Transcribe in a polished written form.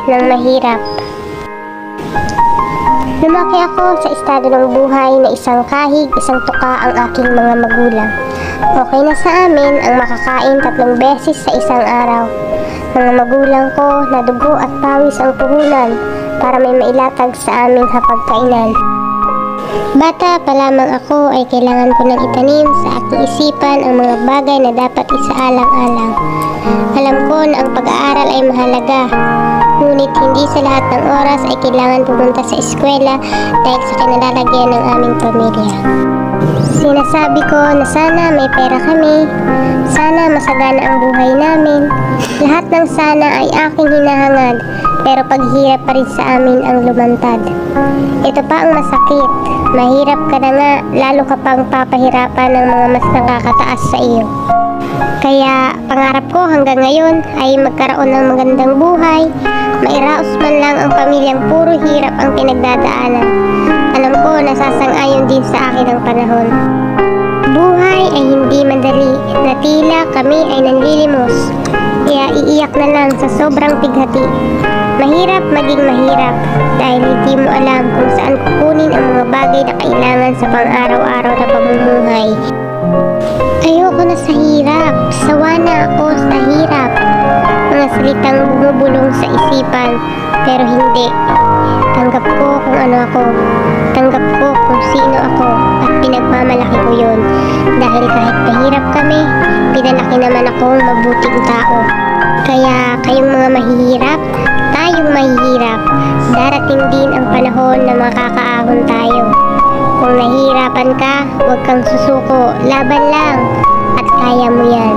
ng mahirap. Lumaki ako sa estado ng buhay na isang kahig, isang tuka ang aking mga magulang. Okay na sa amin ang makakain 3 beses sa isang araw. Mga magulang ko na dugo at pawis ang puhunan para may mailatag sa aming hapagkainan. Bata pa lamang ako ay kailangan ko nang itanim sa aking isipan ang mga bagay na dapat isaalang-alang. Alam ko na ang pag-aaral ay mahalaga, ngunit hindi sa lahat ng oras ay kailangan pumunta sa eskwela dahil sa kinalalagyan ng aming pamilya. Sinasabi ko na sana may pera kami, sana masagana ang buhay namin. Lahat ng sana ay aking hinahangad, pero paghirap pa rin sa amin ang lumantad. Ito pa ang masakit, mahirap ka na nga, lalo ka pang papahirapan ng mga mas nakakataas sa iyo. Kaya pangarap ko hanggang ngayon ay magkaroon ng magandang buhay, mairaos man lang ang pamilyang puro hirap ang pinagdadaanan. Alam ko nasasang-ayon din sa akin ang panahon. Buhay ay hindi madali, na tila kami ay nanlilimos, kaya iiyak na lang sa sobrang pighati. Mahirap maging mahirap dahil hindi mo alam kung saan kukunin ang mga bagay na kailangan sa pang-araw-araw na pamumuhay. Ayoko na sa hirap, sawa na ako sa hirap. Mga salitang bumubulong sa isipan, pero hindi. Tanggap ko kung ano ako, tanggap ko kung sino ako, at pinagmamalaki ko yun. Dahil kahit mahirap kami, pinalaki naman akong mabuting tao. Kaya kayong mga mahihirap, tayong mahihirap, darating din ang panahon na makakaahon tayo. Kung nahihirapan ka, huwag kang susuko, laban lang, at kaya mo yan.